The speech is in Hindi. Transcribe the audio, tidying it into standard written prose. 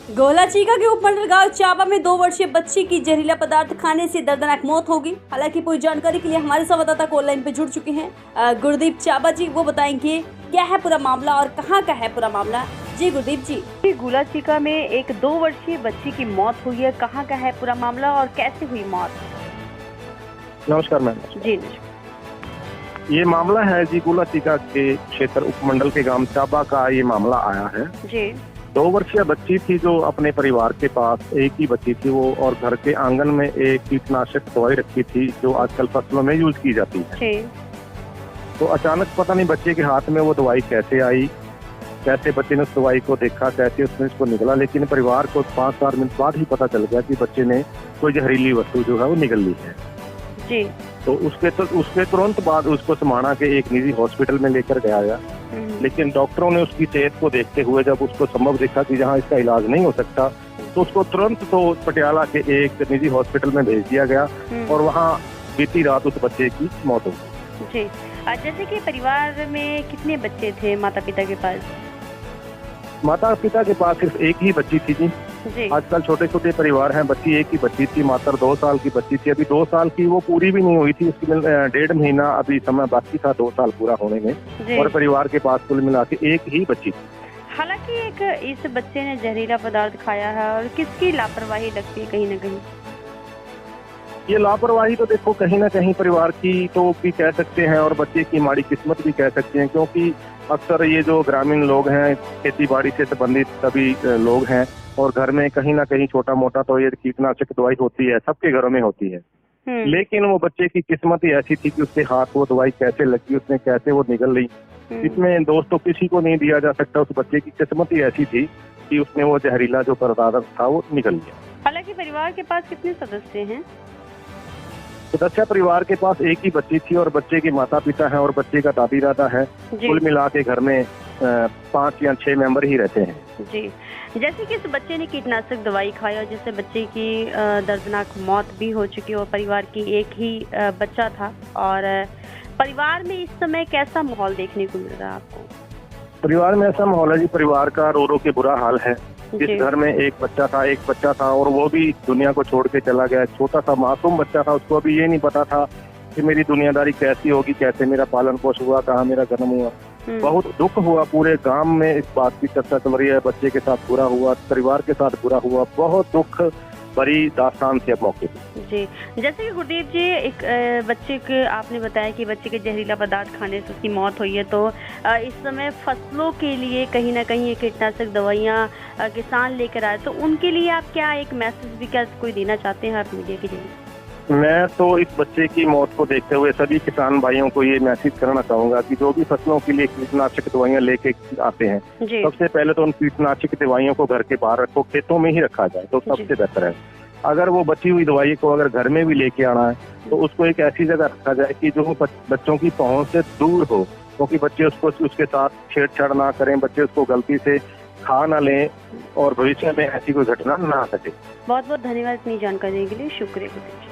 गोलाचीका के उपमंडल गांव चाबा में 2 वर्षीय बच्ची की जहरीला पदार्थ खाने से दर्दनाक मौत हो गई। हालांकि पूरी जानकारी के लिए हमारे संवाददाता को ऑनलाइन पे जुड़ चुके हैं गुरदीप चाबा जी। वो बताएंगे क्या है पूरा मामला और कहां का है पूरा मामला। जी गुरदीप जी। गोलाचीका में एक 2 वर्षीय बच्ची की मौत हुई है, कहां का है पूरा मामला और कैसे हुई मौत? नमस्कार मैम जी। ये मामला है जी गोलाचीका के क्षेत्र उपमंडल के गांव चाबा का ये मामला आया है जी। 2 वर्षीय बच्ची थी जो अपने परिवार के पास एक ही बच्ची थी वो, और घर के आंगन में एक कीटनाशक दवाई रखी थी जो आजकल फसलों में यूज की जाती है। जी। तो अचानक पता नहीं बच्चे के हाथ में वो दवाई कैसे आई, कैसे बच्चे ने उस दवाई को देखा, कैसे उसमें इसको निकला, लेकिन परिवार को 5-4 मिनट बाद ही पता चल गया कि बच्चे ने कोई जहरीली वस्तु जो है वो निगल ली है। जी। तो उसके तुरंत बाद उसको समाणा के एक निजी हॉस्पिटल में लेकर गया, लेकिन डॉक्टरों ने उसकी सेहत को देखते हुए जब उसको संभव देखा कि जहां इसका इलाज नहीं हो सकता तो उसको तुरंत तो पटियाला के एक निजी हॉस्पिटल में भेज दिया गया और वहां बीती रात उस बच्चे की मौत हो गई। जी। जैसे कि परिवार में कितने बच्चे थे माता पिता के पास? माता पिता के पास सिर्फ एक ही बच्ची थी जी। आजकल छोटे छोटे परिवार हैं, बच्ची एक ही बच्ची थी, मात्र 2 साल की बच्ची थी। अभी 2 साल की वो पूरी भी नहीं हुई थी, उसकी 1.5 महीना अभी समय बाकी था 2 साल पूरा होने में, और परिवार के पास कुल मिला के एक ही बच्ची थी। हालांकि इस बच्चे ने जहरीला पदार्थ खाया है और किसकी लापरवाही लगती है कहीं न कहीं? ये लापरवाही तो देखो कहीं ना कहीं परिवार की तो भी कह सकते हैं और बच्चे की माड़ी किस्मत भी कह सकते हैं, क्योंकि अक्सर ये जो ग्रामीण लोग हैं, खेती बाड़ी से संबंधित सभी लोग हैं, और घर में कहीं ना कहीं छोटा मोटा तो ये कीटनाशक दवाई होती है, सबके घरों में होती है। लेकिन वो बच्चे की किस्मत ही ऐसी थी कि उसके हाथ वो दवाई कैसे लगी, उसने कैसे वो निगल ली, इसमें दोष तो किसी को नहीं दिया जा सकता। उस बच्चे की किस्मत ही ऐसी थी कि उसने वो जहरीला जो पदार्थ था वो निगल लिया। हालांकि परिवार के पास कितने सदस्य हैं? सदस्य परिवार के पास एक ही बच्ची थी और बच्चे के माता पिता हैं और बच्चे का दादी दादा है। कुल मिला के घर में 5 या 6 मेंबर ही रहते हैं। जी। जैसे कि इस बच्चे ने कीटनाशक दवाई खाया जिससे बच्चे की दर्दनाक मौत भी हो चुकी है और परिवार की एक ही बच्चा था, और परिवार में इस समय कैसा माहौल देखने को मिल रहा है आपको? परिवार में ऐसा माहौल है जी, परिवार का रो रो के बुरा हाल है। जिस घर में एक बच्चा था और वो भी दुनिया को छोड़ के चला गया, छोटा सा मासूम बच्चा था, उसको अभी ये नहीं पता था कि मेरी दुनियादारी कैसी होगी, कैसे मेरा पालन पोषण हुआ, कहाँ मेरा जन्म हुआ। बहुत दुख हुआ, पूरे गांव में इस बात की चर्चा चल रही है, बच्चे के साथ बुरा हुआ, परिवार के साथ बुरा हुआ, बहुत दुख बड़ी दास्तान थी अब मौके पे। जी। जैसे कि गुरदीप जी, एक बच्चे के आपने बताया कि बच्चे के जहरीला पदार्थ खाने से उसकी मौत हुई है, तो इस समय फसलों के लिए कहीं ना कहीं ये कीटनाशक दवाइयाँ किसान लेकर आए, तो उनके लिए आप क्या एक मैसेज भी क्या कोई देना चाहते हैं आप मीडिया के जरिए? मैं तो इस बच्चे की मौत को देखते हुए सभी किसान भाइयों को ये मैसेज करना चाहूंगा कि जो भी फसलों के लिए कीटनाशक दवाइयाँ लेके आते हैं, सबसे पहले तो उन कीटनाशक दवाइयों को घर के बाहर रखो, खेतों में ही रखा जाए तो सबसे बेहतर है। अगर वो बची हुई दवाई को अगर घर में भी लेके आना है तो उसको एक ऐसी जगह रखा जाए कि जो बच्चों की पहुंच से दूर हो, क्योंकि बच्चे उसके साथ छेड़छाड़ ना करें, बच्चे उसको गलती से खा ना लें और भविष्य में ऐसी कोई घटना ना सके। बहुत बहुत धन्यवाद इतनी जानकारी के लिए, शुक्रिया।